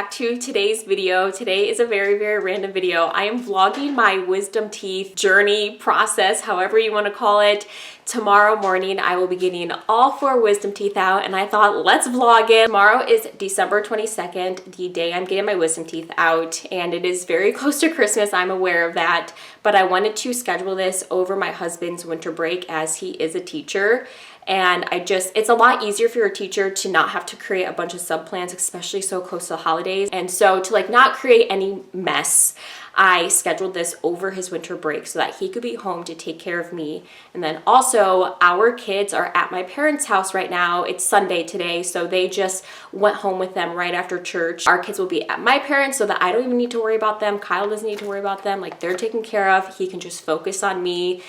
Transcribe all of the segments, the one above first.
back to today's video. Today is a very, very random video. I am vlogging my wisdom teeth journey process, however you want to call it. Tomorrow morning, I will be getting all 4 wisdom teeth out, and I thought, let's vlog it. Tomorrow is December 22nd, the day I'm getting my wisdom teeth out, and it is very close to Christmas. I'm aware of that, but I wanted to schedule this over my husband's winter break as he is a teacher. And it's a lot easier for your teacher to not have to create a bunch of sub-plans, especially so close to the holidays. And so to not create any mess, I scheduled this over his winter break so that he could be home to take care of me. And then also our kids are at my parents' house right now. It's Sunday today, so they just went home with them right after church. Our kids will be at my parents so that I don't even need to worry about them. Kyle doesn't need to worry about them. They're taken care of. He can just focus on me,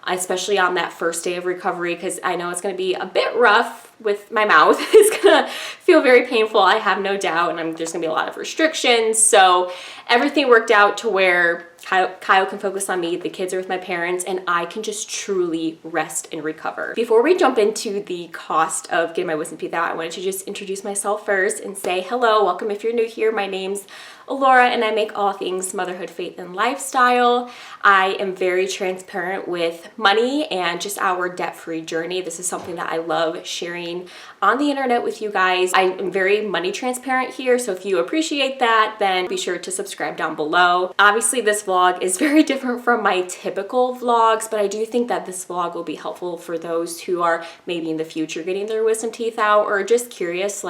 especially on that first day of recovery, because I know it's going to be a bit rough with my mouth. It's going to feel very painful, I have no doubt, and there's going to be a lot of restrictions. So everything worked out to where Kyle can focus on me, the kids are with my parents, and I can just truly rest and recover. Before we jump into the cost of getting my wisdom teeth out, I wanted to just introduce myself first and say hello, welcome if you're new here. My name's Laura, and I make all things motherhood, faith, and lifestyle. I am very transparent with money and just our debt-free journey. This is something that I love sharing on the internet with you guys. I am very money transparent here, so if you appreciate that, then be sure to subscribe down below. Obviously, this vlog is very different from my typical vlogs, but I do think that this vlog will be helpful for those who are maybe in the future getting their wisdom teeth out or just curious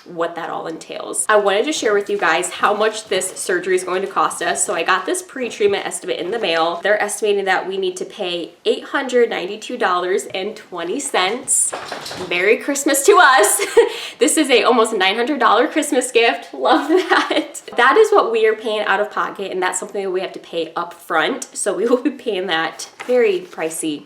what that all entails. I wanted to share with you guys how much this surgery is going to cost us. So I got this pre-treatment estimate in the mail. They're estimating that we need to pay $892.20. Merry Christmas to us. This is a almost $900 Christmas gift. Love that. That is what we are paying out of pocket, and that's something that we have to pay up front. So we will be paying that very pricey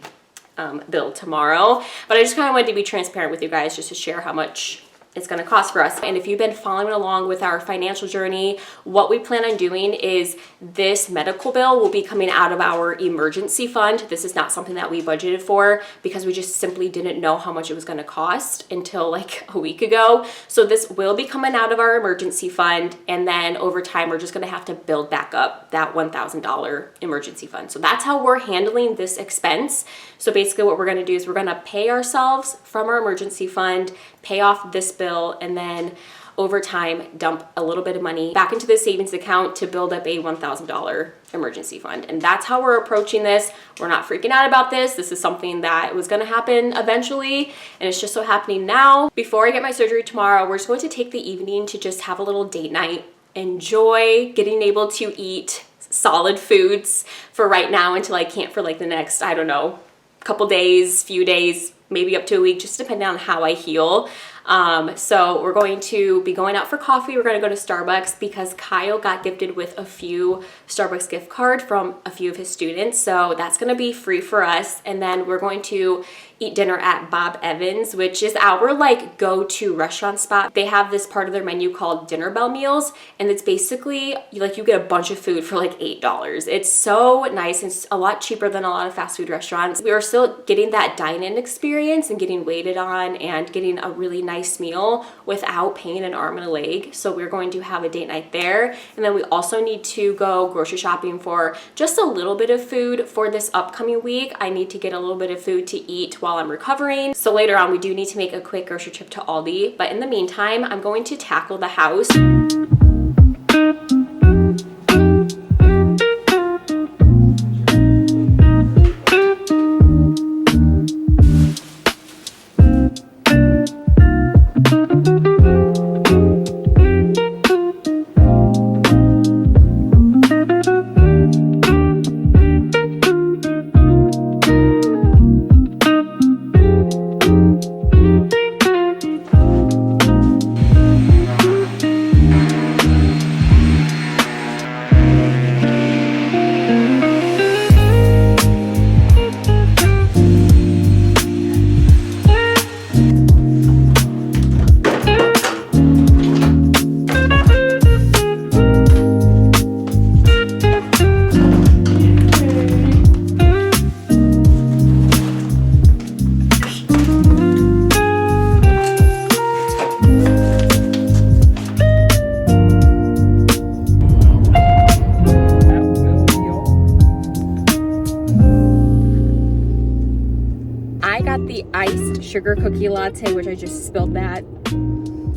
bill tomorrow. But I just kind of wanted to be transparent with you guys just to share how much it's going to cost for us. And if you've been following along with our financial journey, what we plan on doing is this medical bill will be coming out of our emergency fund. This is not something that we budgeted for because we just simply didn't know how much it was going to cost until a week ago. So this will be coming out of our emergency fund, and then over time we're just going to have to build back up that $1,000 emergency fund. So that's how we're handling this expense. So basically what we're going to do is we're going to pay ourselves from our emergency fund, pay off this bill, and then over time dump a little bit of money back into the savings account to build up a $1,000 emergency fund. And that's how we're approaching this. We're not freaking out about this. This is something that was going to happen eventually, and it's just so happening now. Before I get my surgery tomorrow, we're just going to take the evening to just have a little date night, enjoy getting able to eat solid foods for right now until I can't for the next, I don't know, couple days, few days, maybe up to a week, just depending on how I heal. So we're going to be going out for coffee. We're going to go to Starbucks because Kyle got gifted with a few Starbucks gift card from a few of his students. So that's going to be free for us. And then we're going to eat dinner at Bob Evans, which is our go-to restaurant spot. They have this part of their menu called Dinner Bell Meals, and it's basically you get a bunch of food for $8. It's so nice. It's a lot cheaper than a lot of fast food restaurants. We are still getting that dine-in experience and getting waited on and getting a really nice meal without paying an arm and a leg. So we're going to have a date night there. And then we also need to go grocery shopping for just a little bit of food for this upcoming week. I need to get a little bit of food to eat while I'm recovering. So later on, we do need to make a quick grocery trip to Aldi. But in the meantime, I'm going to tackle the house. the iced sugar cookie latte, which I just spilled that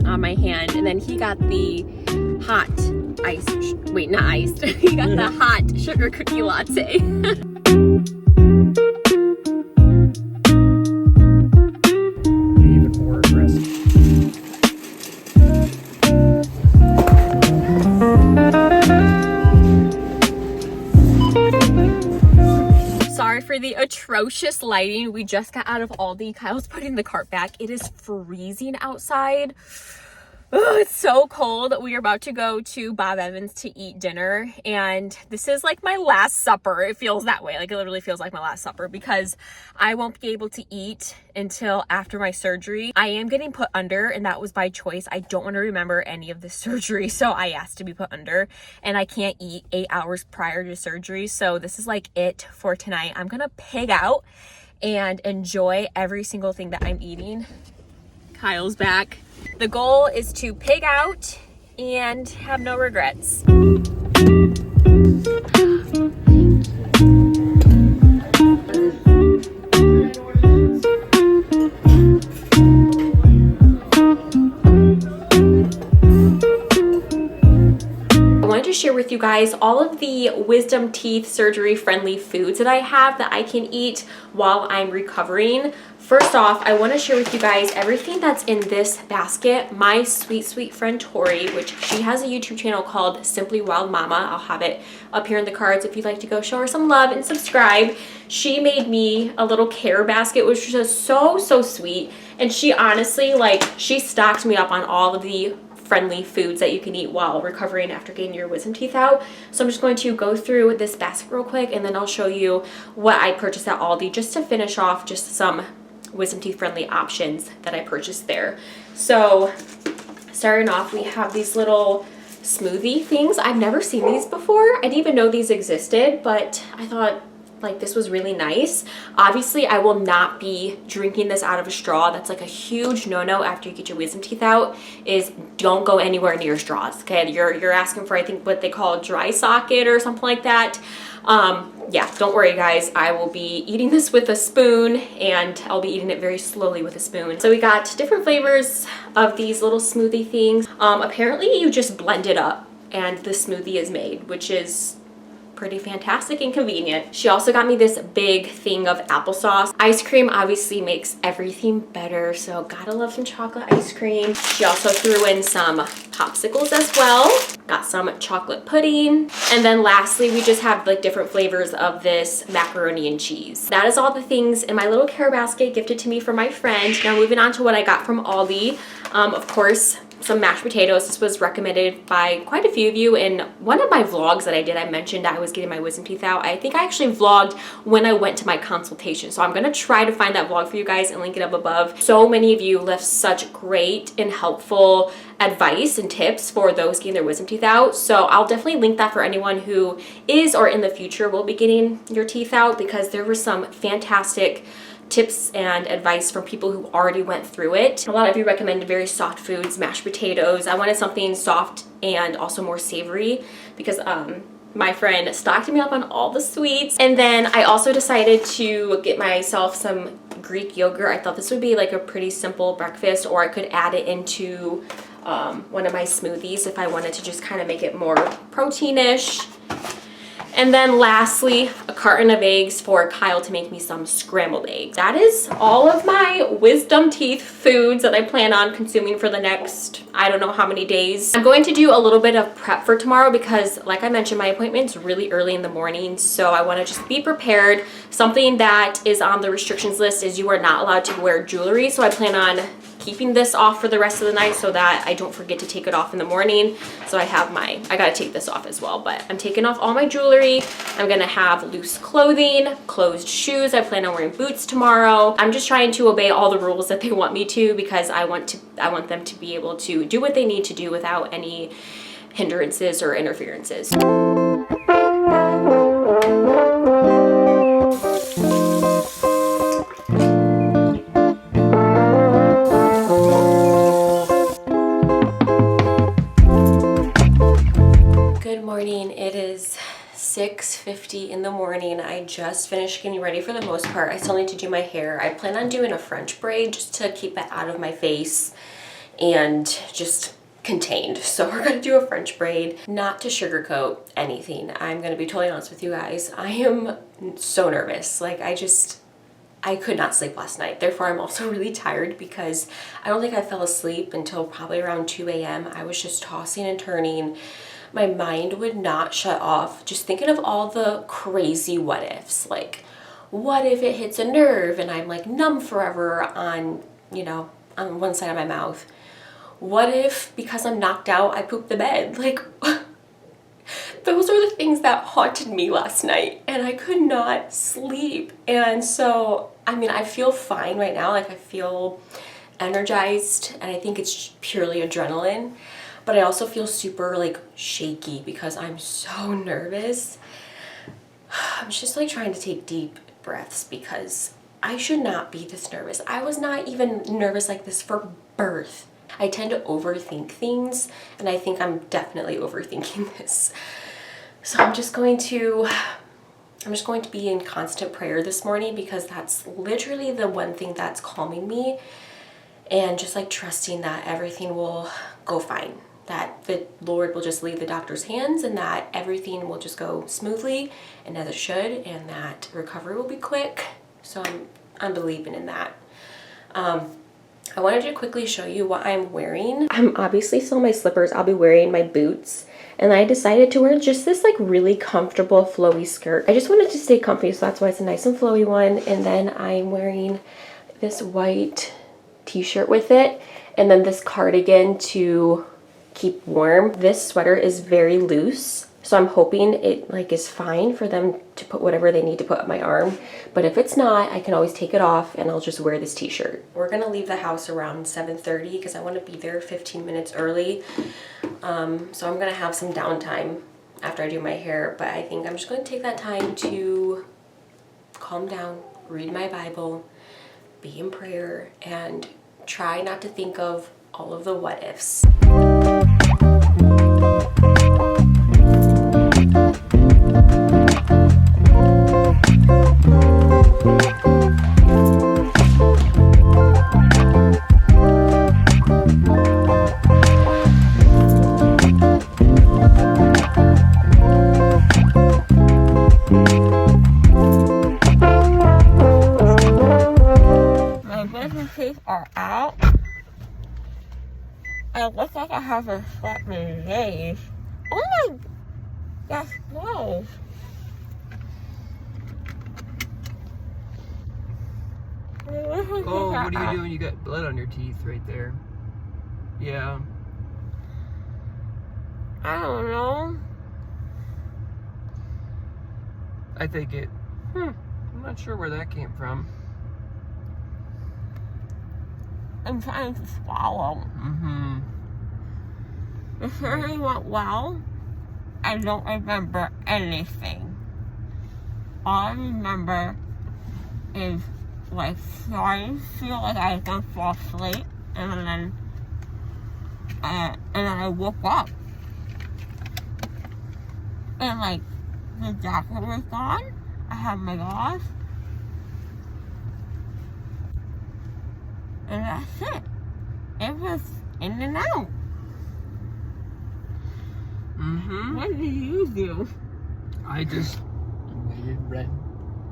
on my hand. And then he got the hot iced, wait, not iced. He got the hot sugar cookie latte. Even more aggressive. Sorry for the atrocious lighting. We just got out of Aldi. Kyle's putting the cart back. It is freezing outside. Oh, it's so cold. We are about to go to Bob Evans to eat dinner, and this is like my last supper. It feels that way. Like, it literally feels like my last supper because I won't be able to eat until after my surgery. I am getting put under, and that was by choice. I don't want to remember any of the surgery, so I asked to be put under, and I can't eat 8 hours prior to surgery. So this is like it for tonight. I'm gonna pig out and enjoy every single thing that I'm eating. Kyle's back. The goal is to pig out and have no regrets. I wanted to share with you guys all of the wisdom teeth surgery friendly foods that I have that I can eat while I'm recovering. First off, I want to share with you guys everything that's in this basket. My sweet friend Tori, which she has a YouTube channel called Simply Wild Mama. I'll have it up here in the cards if you'd like to go show her some love and subscribe. She made me a little care basket, which was just so sweet. And she honestly, like, she stocked me up on all of the friendly foods that you can eat while recovering after getting your wisdom teeth out. So I'm just going to go through this basket real quick, and then I'll show you what I purchased at Aldi just to finish off just some wisdom teeth friendly options that I purchased there. So starting off, we have these little smoothie things. I've never seen these before. I didn't even know these existed, but I thought like this was really nice. Obviously, I will not be drinking this out of a straw. That's like a huge no-no after you get your wisdom teeth out, is don't go anywhere near straws. Okay, you're asking for, I think, what they call a dry socket or something like that. Yeah, don't worry guys, I will be eating this with a spoon, and I'll be eating it very slowly with a spoon. So we got different flavors of these little smoothie things. Apparently you just blend it up and the smoothie is made, which is pretty fantastic and convenient. She also got me this big thing of applesauce. Ice cream obviously makes everything better, so gotta love some chocolate ice cream. She also threw in some popsicles as well. Got some chocolate pudding. And then lastly, we just have like different flavors of this macaroni and cheese. That is all the things in my little care basket gifted to me from my friend. Now moving on to what I got from Aldi. Of course, some mashed potatoes. This was recommended by quite a few of you. In one of my vlogs that I did, I mentioned I was getting my wisdom teeth out. I think I actually vlogged when I went to my consultation. So I'm gonna try to find that vlog for you guys and link it up above. So many of you left such great and helpful advice and tips for those getting their wisdom teeth out. So I'll definitely link that for anyone who is or in the future will be getting your teeth out, because there were some fantastic tips and advice from people who already went through it. A lot of you recommended very soft foods, mashed potatoes. I wanted something soft and also more savory because my friend stocked me up on all the sweets. And then I also decided to get myself some Greek yogurt. I thought this would be like a pretty simple breakfast, or I could add it into one of my smoothies if I wanted to just kind of make it more protein-ish. And then lastly, a carton of eggs for Kyle to make me some scrambled eggs. That is all of my wisdom teeth foods that I plan on consuming for the next, I don't know how many days. I'm going to do a little bit of prep for tomorrow because, like I mentioned, my appointment's really early in the morning, so I want to just be prepared. Something that is on the restrictions list is you are not allowed to wear jewelry, so I plan on keeping this off for the rest of the night so that I don't forget to take it off in the morning. So I gotta take this off as well, but I'm taking off all my jewelry. I'm gonna have loose clothing, closed shoes. I plan on wearing boots tomorrow. I'm just trying to obey all the rules that they want me to, because I want them to be able to do what they need to do without any hindrances or interferences. It is 6:50 in the morning. morning. I just finished getting ready for the most part. I still need to do my hair. I plan on doing a French braid just to keep it out of my face and just contained. So we're gonna do a French braid, not to sugarcoat anything. I'm gonna be totally honest with you guys. I am so nervous. Like I could not sleep last night. Therefore, I'm also really tired because I don't think I fell asleep until probably around 2 a.m. I was just tossing and turning. My mind would not shut off. Just thinking of all the crazy what ifs. Like, what if it hits a nerve and I'm like numb forever on, you know, on one side of my mouth? What if because I'm knocked out, I poop the bed? Like, those are the things that haunted me last night and I could not sleep. And so, I mean, I feel fine right now. Like I feel energized and I think it's purely adrenaline, but I also feel super like shaky because I'm so nervous. I'm just like trying to take deep breaths because I should not be this nervous. I was not even nervous like this for birth. I tend to overthink things and I think I'm definitely overthinking this. So I'm just going to be in constant prayer this morning because that's literally the one thing that's calming me, and just like trusting that everything will go fine, that the Lord will just leave the doctor's hands and that everything will just go smoothly and as it should, and that recovery will be quick. So I'm believing in that. I wanted to quickly show you what I'm wearing. I'm obviously still in my slippers. I'll be wearing my boots. And I decided to wear just this like really comfortable flowy skirt. I just wanted to stay comfy, so that's why it's a nice and flowy one. And then I'm wearing this white t-shirt with it. And then this cardigan to keep warm. This sweater is very loose, so I'm hoping it like is fine for them to put whatever they need to put on my arm. But if it's not, I can always take it off and I'll just wear this t-shirt. We're gonna leave the house around 7:30 because I want to be there 15 minutes early. So I'm gonna have some downtime after I do my hair, but I think I'm just gonna take that time to calm down, read my Bible, be in prayer, and try not to think of all of the what ifs. Are out. I look like I haven't slept in days. Oh my, that's gross. Oh, what are you doing? You got blood on your teeth right there. Yeah. I don't know. I think it. I'm not sure where that came from. I'm trying to swallow. The surgery went well. I don't remember anything. All I remember is like starting to feel like I was gonna fall asleep, and then I woke up, and like the doctor was gone. I had my gauze. And that's it. It was in and out. What did you do? I just waited,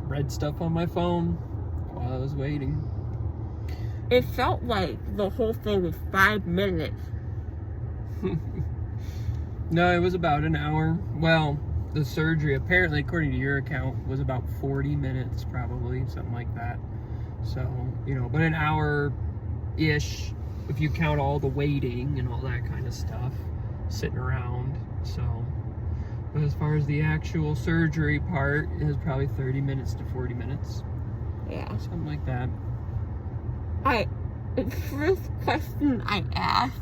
read stuff on my phone while I was waiting. It felt like the whole thing was 5 minutes. No, it was about an hour. Well, the surgery, apparently, according to your account, was about 40 minutes, probably, something like that. So, you know, but an hour-ish if you count all the waiting and all that kind of stuff, sitting around. So, but as far as the actual surgery part, it was probably 30 minutes to 40 minutes. Yeah. Something like that. The first question I asked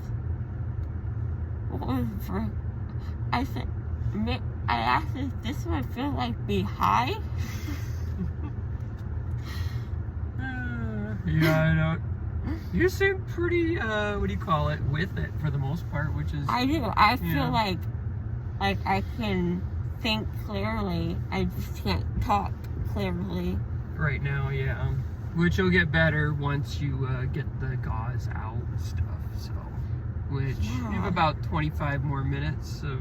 was I asked if this would feel like be high. Yeah, I know. You seem pretty, what do you call it, with it for the most part, which is... I do. I feel like I can think clearly. I just can't talk clearly. Right now, yeah. Which will get better once you get the gauze out and stuff. So, which you have about 25 more minutes of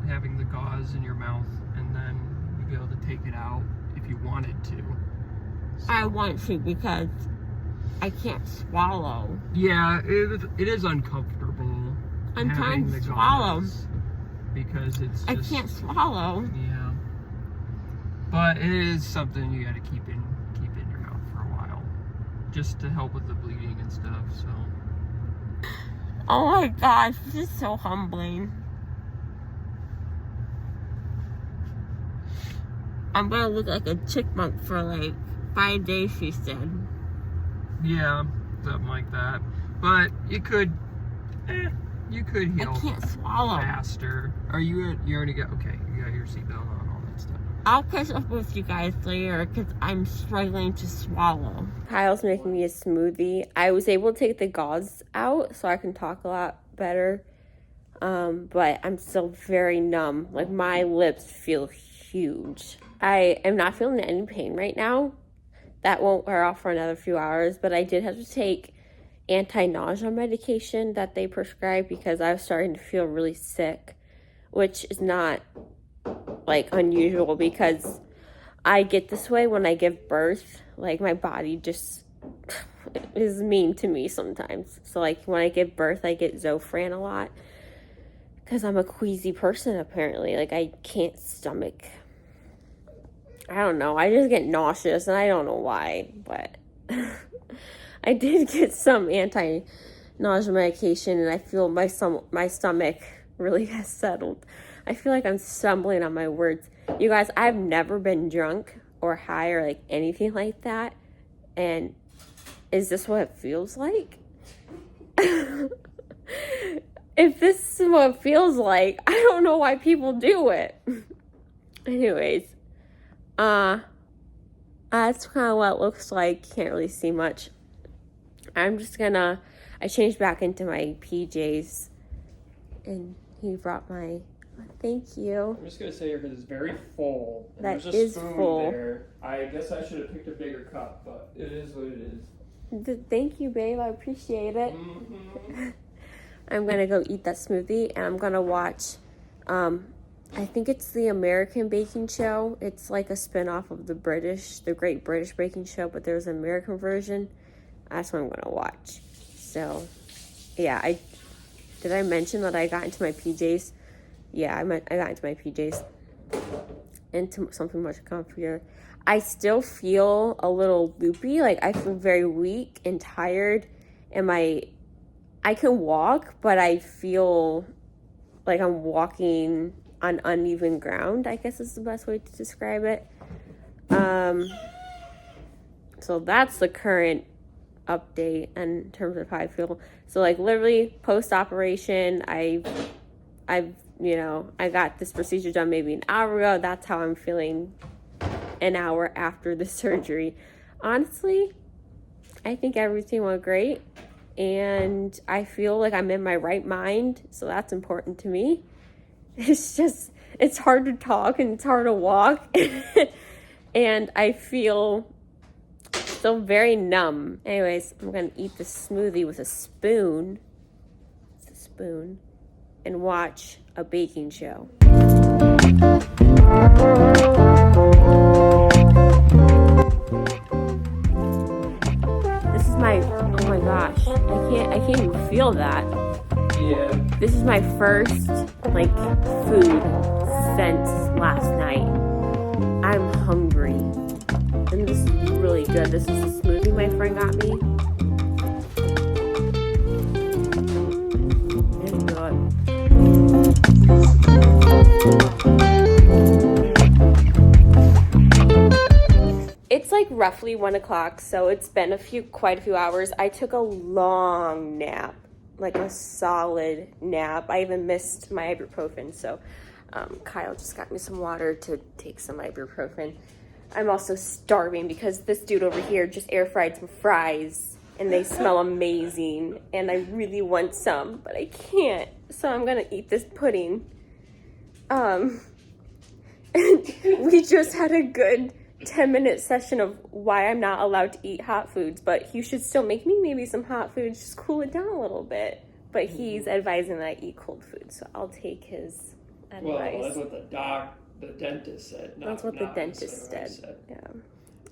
having the gauze in your mouth, and then you'll be able to take it out if you wanted to. So, I want to because I can't swallow. yeah, it is uncomfortable. I'm having trying the to swallow. gauze because it's just, I can't swallow. Yeah, but it is something you got to keep in your mouth for a while, just to help with the bleeding and stuff. So. Oh my gosh, this is so humbling. I'm gonna look like a chipmunk for like 5 days, she said. Yeah, something like that. But you could heal I can't swallow. faster. You already got, okay, you got your seatbelt on, all that stuff. I'll catch up with you guys later because I'm struggling to swallow. Kyle's making me a smoothie. I was able to take the gauze out so I can talk a lot better. But I'm still very numb. Like, my lips feel huge. I am not feeling any pain right now. That won't wear off for another few hours, but I did have to take anti-nausea medication that they prescribed because I was starting to feel really sick, which is not like unusual because I get this way when I give birth. Like, my body just is mean to me sometimes. So like when I give birth, I get Zofran a lot because I'm a queasy person apparently. Like, I can't stomach, I don't know, I just get nauseous and I don't know why, but I did get some anti-nausea medication and I feel my stomach really has settled. I feel like I'm stumbling on my words. You guys, I've never been drunk or high or like anything like that. And is this what it feels like? If this is what it feels like, I don't know why people do it. Anyways, that's kind of what it looks like. Can't really see much. I changed back into my PJs and he brought my, thank you. I'm just gonna say here because it's very full. And That there's a is spoon full. there. I guess I should have picked a bigger cup, but it is what it is. Thank you, babe. I appreciate it. Mm-hmm. I'm gonna go eat that smoothie and I'm gonna watch, I think it's the American Baking Show. It's like a spin-off of the Great British Baking Show, but there's an American version. That's what I'm gonna watch. So, yeah, did I mention that I got into my PJs? Yeah, I got into my PJs. Into something much comfier. I still feel a little loopy. Like, I feel very weak and tired. And I can walk, but I feel like I'm walking on uneven ground, I guess is the best way to describe it. So that's the current update in terms of how I feel. So like literally post-operation, I got this procedure done maybe an hour ago. That's how I'm feeling an hour after the surgery. Honestly, I think everything went great and I feel like I'm in my right mind. So that's important to me. It's hard to talk and it's hard to walk. And I feel still very numb. Anyways, I'm going to eat this smoothie with a spoon. And watch a baking show. This is oh my gosh. I can't even feel that. Yeah. This is my first, like, food since last night. I'm hungry. And this is really good. This is the smoothie my friend got me. It's good. It's like roughly 1 o'clock, so it's been quite a few hours. I took a long nap. Like a solid nap. I even missed my ibuprofen, so Kyle just got me some water to take some ibuprofen. I'm also starving because this dude over here just air fried some fries and they smell amazing and I really want some, but I can't. So I'm gonna eat this pudding. We just had a good 10-minute session of why I'm not allowed to eat hot foods, but you should still make me maybe some hot foods, just cool it down a little bit. But he's advising that I eat cold food, so I'll take his advice. Well, that's what the dentist said. That's what the dentist said. Yeah.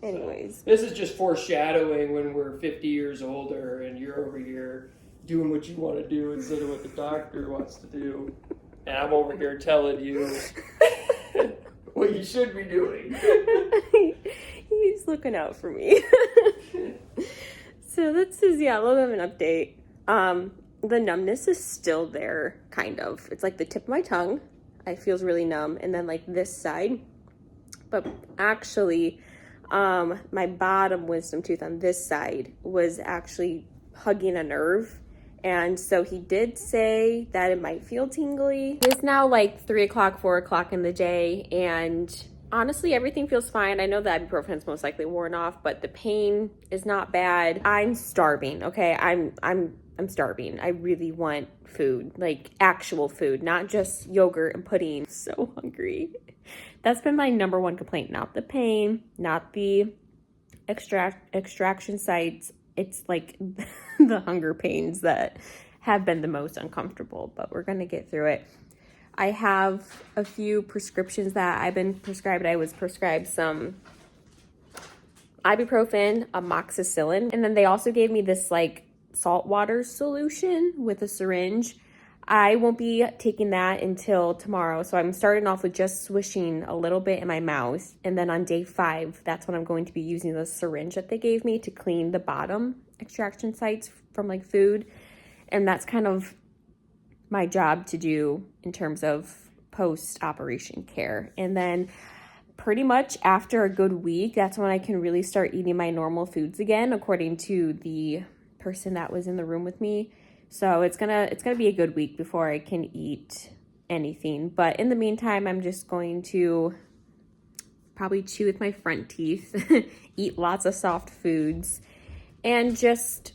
Anyways. So, this is just foreshadowing when we're 50 years older and you're over here doing what you want to do instead of what the doctor wants to do. And I'm over here telling you what you should be doing. He's looking out for me. So this is, a little bit of an update. The numbness is still there, kind of. It's like the tip of my tongue. It feels really numb. And then like this side. But actually, my bottom wisdom tooth on this side was actually hugging a nerve. And so he did say that it might feel tingly. It's now like 3 o'clock, 4 o'clock in the day. And honestly, everything feels fine. I know the ibuprofen's most likely worn off, but the pain is not bad. I'm starving, okay? I'm starving. I really want food, like actual food, not just yogurt and pudding. I'm so hungry. That's been my number one complaint, not the pain, not the extraction sites. It's like the hunger pains that have been the most uncomfortable, but we're going to get through it. I have a few prescriptions that I've been prescribed. I was prescribed some ibuprofen, amoxicillin, and then they also gave me this like salt water solution with a syringe. I won't be taking that until tomorrow. So I'm starting off with just swishing a little bit in my mouth. And then on day 5, that's when I'm going to be using the syringe that they gave me to clean the bottom extraction sites from like food. And that's kind of my job to do in terms of post-operation care. And then pretty much after a good week, that's when I can really start eating my normal foods again, according to the person that was in the room with me. So it's gonna be a good week before I can eat anything. But in the meantime, I'm just going to probably chew with my front teeth, eat lots of soft foods, and just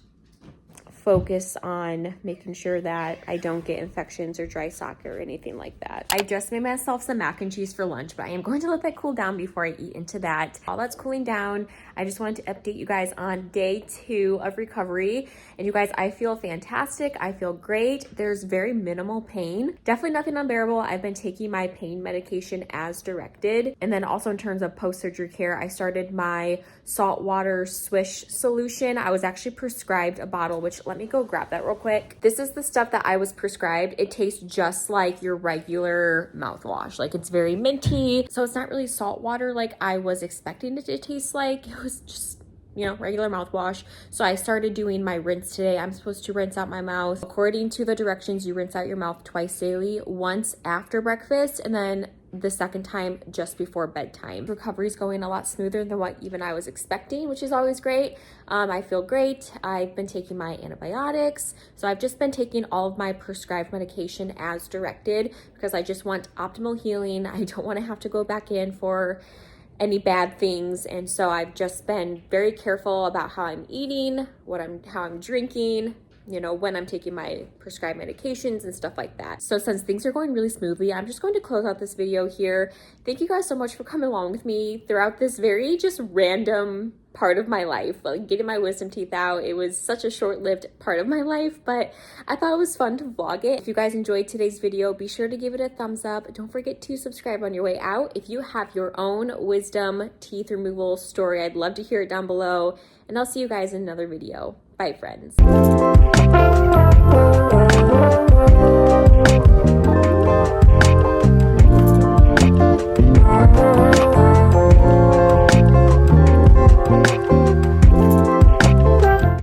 focus on making sure that I don't get infections or dry sock or anything like that. I just made myself some mac and cheese for lunch, but I am going to let that cool down before I eat into that. While that's cooling down, I just wanted to update you guys on day 2 of recovery. And you guys, I feel fantastic. I feel great. There's very minimal pain. Definitely nothing unbearable. I've been taking my pain medication as directed. And then also in terms of post-surgery care, I started my saltwater swish solution. I was actually prescribed a bottle, which let me go grab that real quick. This is the stuff that I was prescribed. It tastes just like your regular mouthwash. Like it's very minty. So it's not really salt water like I was expecting it to taste like. It was just, regular mouthwash. So I started doing my rinse today. I'm supposed to rinse out my mouth. According to the directions, you rinse out your mouth twice daily, once after breakfast, and then the second time just before bedtime. Recovery is going a lot smoother than what even I was expecting, which is always great. I feel great. I've been taking my antibiotics. So I've just been taking all of my prescribed medication as directed because I just want optimal healing. I don't want to have to go back in for any bad things. And so I've just been very careful about how I'm eating, how I'm drinking, when I'm taking my prescribed medications and stuff like that. So since things are going really smoothly, I'm just going to close out this video here. Thank you guys so much for coming along with me throughout this very just random part of my life, like getting my wisdom teeth out. It was such a short-lived part of my life, but I thought it was fun to vlog it. If you guys enjoyed today's video, be sure to give it a thumbs up. Don't forget to subscribe on your way out. If you have your own wisdom teeth removal story, I'd love to hear it down below, and I'll see you guys in another video. Bye, friends.